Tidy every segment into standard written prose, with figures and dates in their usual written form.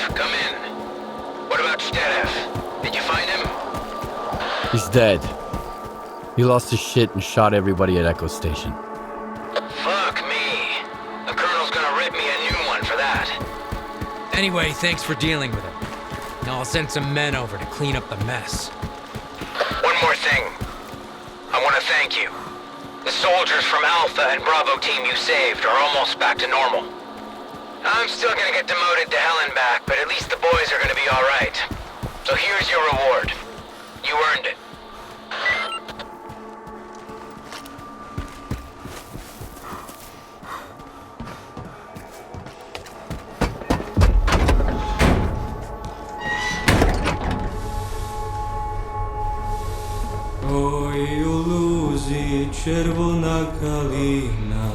come in. What about Stedev? Did you find him? He's dead. He lost his shit and shot everybody at Echo Station. Fuck me. The colonel's gonna rip me a new one for that. Anyway, thanks for dealing with it. Now I'll send some men over to clean up the mess. One more thing. I want to thank you. The soldiers from Alpha and Bravo team you saved are almost back to normal. I'm still gonna get demoted to hell and back, but at least the boys are gonna be alright. So here's your reward. You earned it. Ой, у лузі червона калина.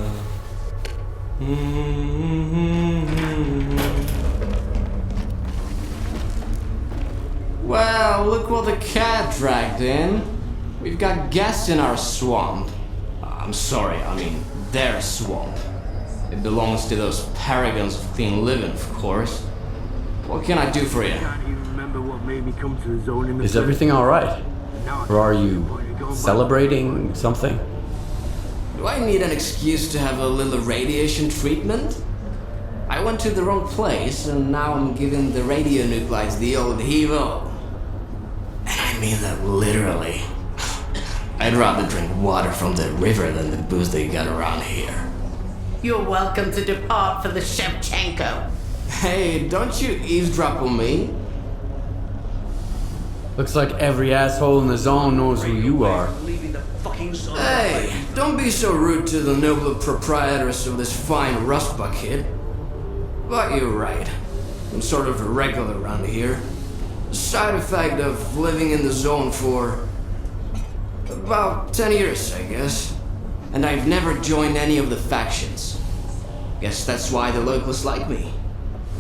Well, look what the cat dragged in. We've got guests in our swamp. I'm sorry, I mean their swamp. It belongs to those paragons of clean living, of course. What can I do for you? Is everything alright? Or are you celebrating something? Do I need an excuse to have a little radiation treatment? I went to the wrong place and now I'm giving the radionuclides the old heave-o. And I mean that literally. I'd rather drink water from the river than the booze they got around here. You're welcome to depart for the Shevchenko. Hey, don't you eavesdrop on me? Looks like every asshole in the zone knows who you are. Hey, don't be so rude to the noble proprietors of this fine rust bucket. But you're right. I'm sort of a regular around here. A side effect of living in the zone for about 10 years, I guess. And I've never joined any of the factions. Guess that's why the locals like me.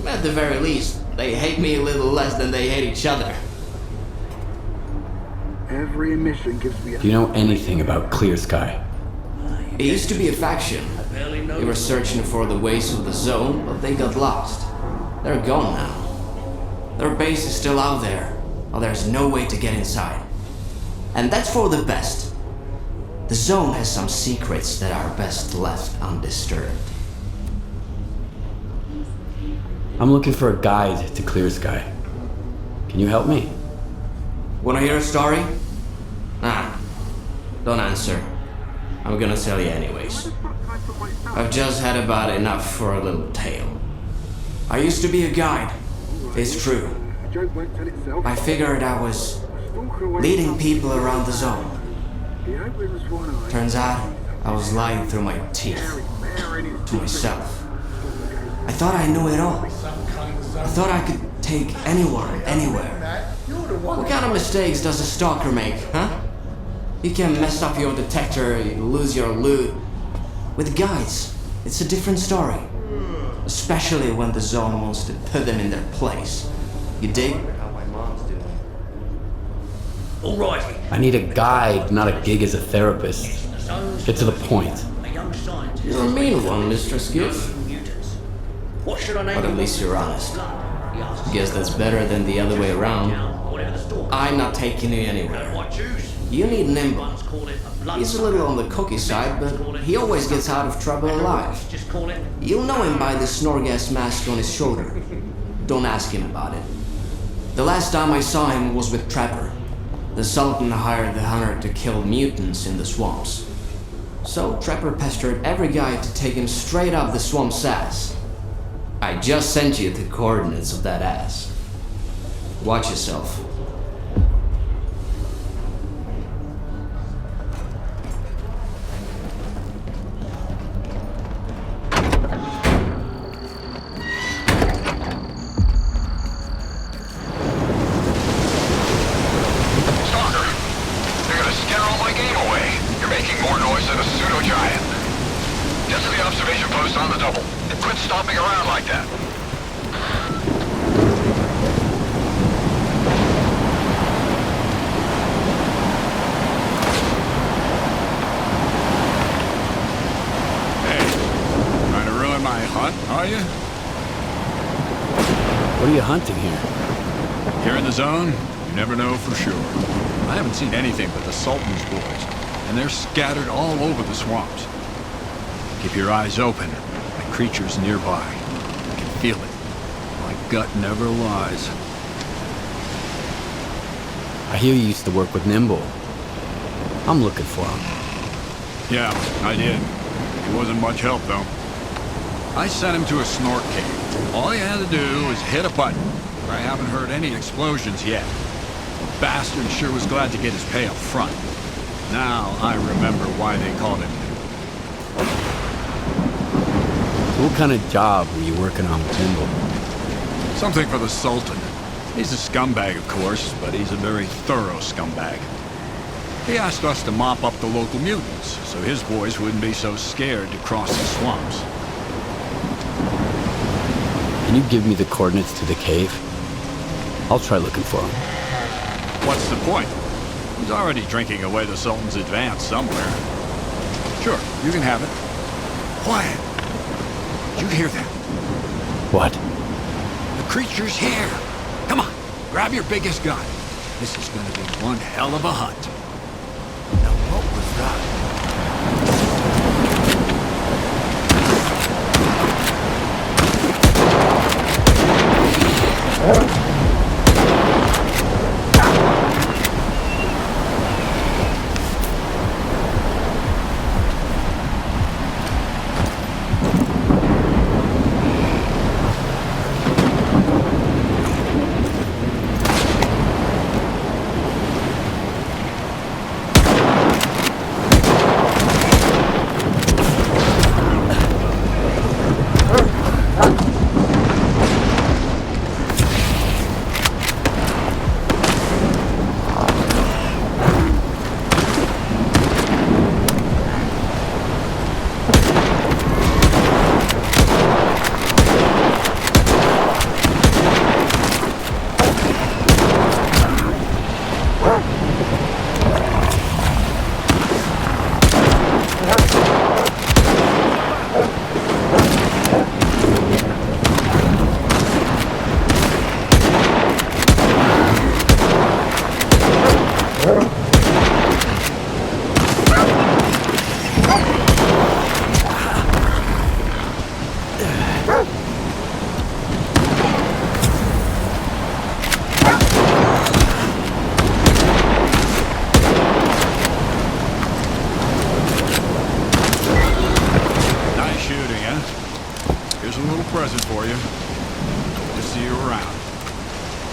At the very least, they hate me a little less than they hate each other. Every emission gives me a... Do you know anything about Clear Sky? It used to be a faction. They were searching for the ways of the zone, but they got lost. They're gone now. Their base is still out there, but there's no way to get inside. And that's for the best. The zone has some secrets that are best left undisturbed. I'm looking for a guide to Clear Sky. Can you help me? Wanna hear a story? Nah, don't answer. I'm gonna tell you anyways. I've just had about enough for a little tale. I used to be a guide. It's true. I figured I was leading people around the zone. Turns out I was lying through my teeth to myself. I thought I knew it all. I thought I could take anyone, anywhere. What kind of mistakes does a stalker make, huh? You can mess up your detector, you lose your loot. With guides, it's a different story. Especially when the zone wants to put them in their place. You dig? Alrighty. I need a guide, not a gig as a therapist. Get to the point. You're a mean one, Mr. Skiff. What should I name But at least you're honest. Guess that's better than the other way around. I'm not taking you anywhere. You need Nimble. He's a little on the cookie side, but he always gets out of trouble alive. You'll know him by the Snorgas mask on his shoulder. Don't ask him about it. The last time I saw him was with Trapper. The Sultan hired the hunter to kill mutants in the swamps. So Trapper pestered every guy to take him straight up the swamp's ass. I just sent you the coordinates of that ass. Watch yourself. What are you hunting here? Here in the zone, you never know for sure. I haven't seen anything but the Sultan's boys, and they're scattered all over the swamps. Keep your eyes open at creatures nearby. I can feel it. My gut never lies. I hear you used to work with Nimble. I'm looking for him. Yeah, I did. He wasn't much help, though. I sent him to a snort cave. All he had to do was hit a button. I haven't heard any explosions yet. The bastard sure was glad to get his pay up front. Now I remember why they called him. So what kind of job were you working on with Nimble? Something for the Sultan. He's a scumbag, of course, but he's a very thorough scumbag. He asked us to mop up the local mutants, so his boys wouldn't be so scared to cross the swamps. Can you give me the coordinates to the cave? I'll try looking for him. What's the point? He's already drinking away the Sultan's advance somewhere. Sure, you can have it. Quiet! Did you hear that? What? The creature's here! Come on, grab your biggest gun. This is gonna be one hell of a hunt. Now what was that?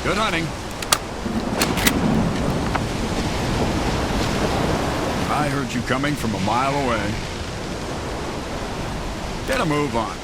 Good hunting. I heard you coming from a mile away. Get a move on.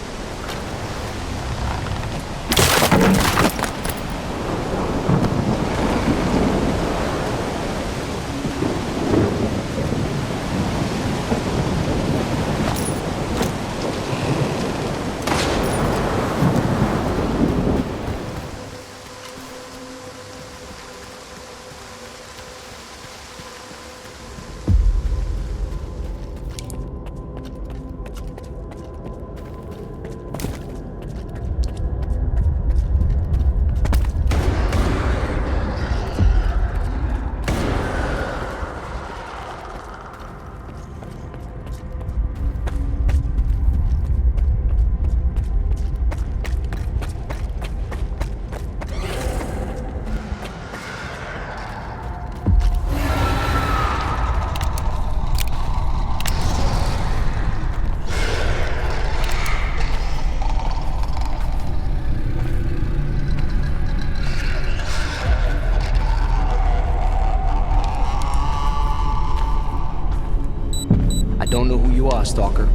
Don't know who you are, Stalker,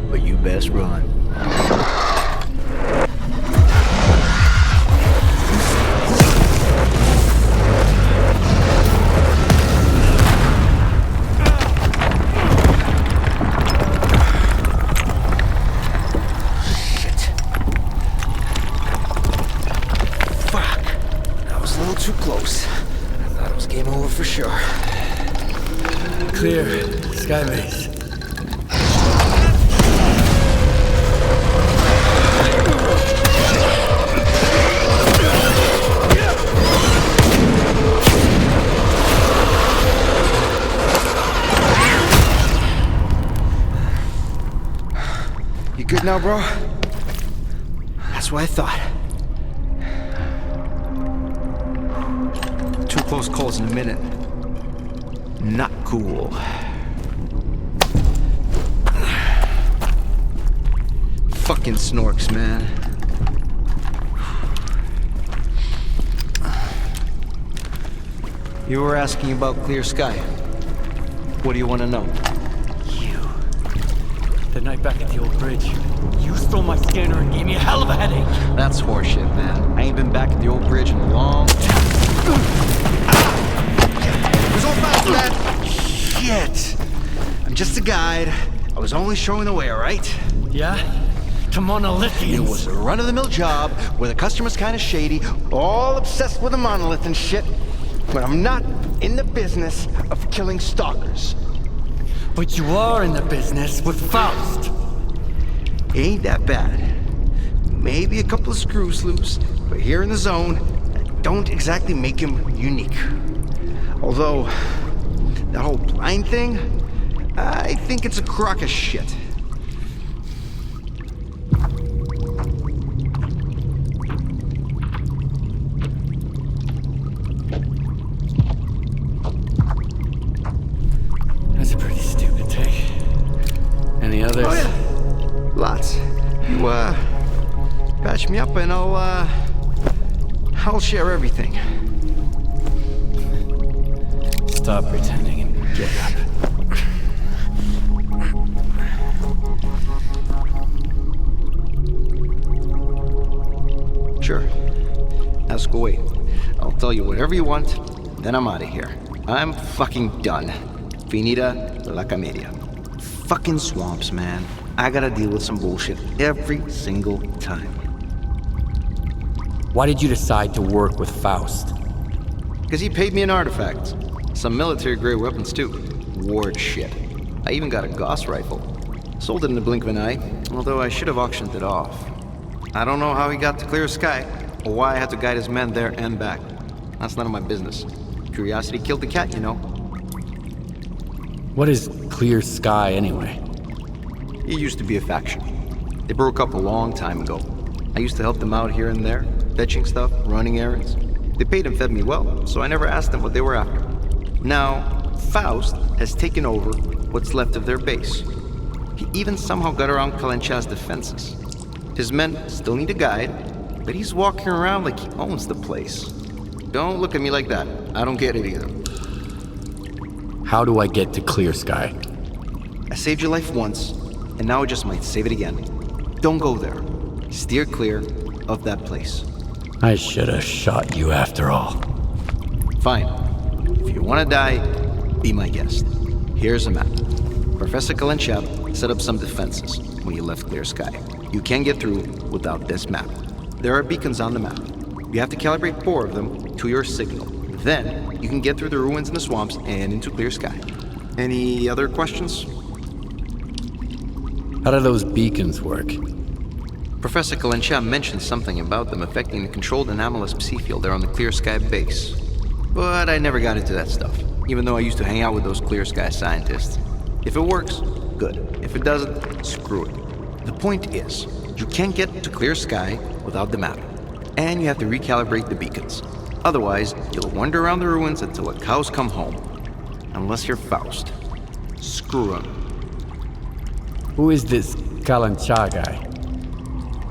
but you best run. Shit. Fuck. That was a little too close. I thought it was game over for sure. Clear. Skybase. sweet now, bro? That's what I thought. 2 close calls in a minute. Not cool. Fucking snorks, man. You were asking about clear sky. What do you want to know? The night back at the old bridge, you stole my scanner and gave me a hell of a headache. That's horseshit, man. I ain't been back at the old bridge in a long time. It was all fast, man. Shit. I'm just a guide. I was only showing the way, all right? Yeah? To monolithians. It was a run-of-the-mill job where the customer's kind of shady, all obsessed with a monolith and shit. But I'm not in the business of killing stalkers. But you are in the business with Faust. Ain't that bad. Maybe a couple of screws loose, but here in the zone, don't exactly make him unique. Although, that whole blind thing, I think it's a crock of shit. That's a pretty stupid take. Any others? Oh yeah, lots. You patch me up and I'll share everything. Stop pretending and get up. Sure. Ask away. I'll tell you whatever you want, then I'm out of here. I'm fucking done. Finita la comedia. Fucking swamps, man. I gotta deal with some bullshit every single time. Why did you decide to work with Faust? Because he paid me an artifact. Some military-grade weapons, too. Ward shit. I even got a Gauss rifle. Sold it in the blink of an eye, although I should have auctioned it off. I don't know how he got to Clear Sky, or why I had to guide his men there and back. That's none of my business. Curiosity killed the cat, you know. What is Clear Sky anyway? It used to be a faction. They broke up a long time ago. I used to help them out here and there, fetching stuff, running errands. They paid and fed me well, so I never asked them what they were after. Now, Faust has taken over what's left of their base. He even somehow got around Kalencha's defenses. His men still need a guide, but he's walking around like he owns the place. Don't look at me like that. I don't get it either. How do I get to Clear Sky? I saved your life once, and now I just might save it again. Don't go there. Steer clear of that place. I should have shot you after all. Fine. If you want to die, be my guest. Here's a map. Professor Kalencha set up some defenses when you left Clear Sky. You can't get through without this map. There are beacons on the map. You have to calibrate 4 of them to your signal. Then, you can get through the ruins in the swamps and into Clear Sky. Any other questions? How do those beacons work? Professor Kalencha mentioned something about them affecting the controlled anomalous psi field there on the Clear Sky base. But I never got into that stuff, even though I used to hang out with those Clear Sky scientists. If it works, good. If it doesn't, screw it. The point is, you can't get to Clear Sky without the map, and you have to recalibrate the beacons. Otherwise, you'll wander around the ruins until the cows come home. Unless you're Faust. Screw him. Who is this Kalancha guy?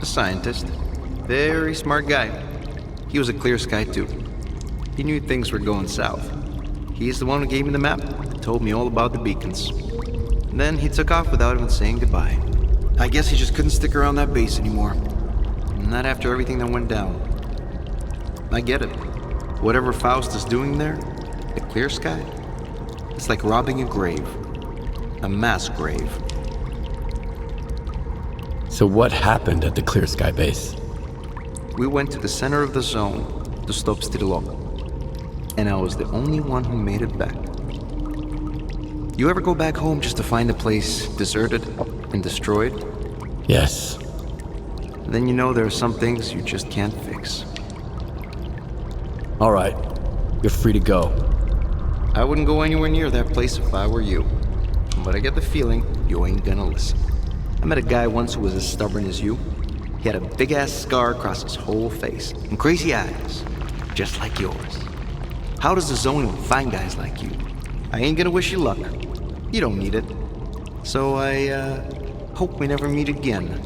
A scientist. Very smart guy. He was a Clear Sky too. He knew things were going south. He's the one who gave me the map and told me all about the beacons. And then he took off without even saying goodbye. I guess he just couldn't stick around that base anymore. Not after everything that went down. I get it. Whatever Faust is doing there, at Clear Sky, it's like robbing a grave. A mass grave. So what happened at the Clear Sky base? We went to the center of the zone to stop S.T.A.L.K.E.R. And I was the only one who made it back. You ever go back home just to find the place deserted and destroyed? Yes. Then you know there are some things you just can't fix. All right. You're free to go. I wouldn't go anywhere near that place if I were you. But I get the feeling you ain't gonna listen. I met a guy once who was as stubborn as you. He had a big-ass scar across his whole face, and crazy eyes, just like yours. How does the zone find guys like you? I ain't gonna wish you luck. You don't need it. So I, hope we never meet again.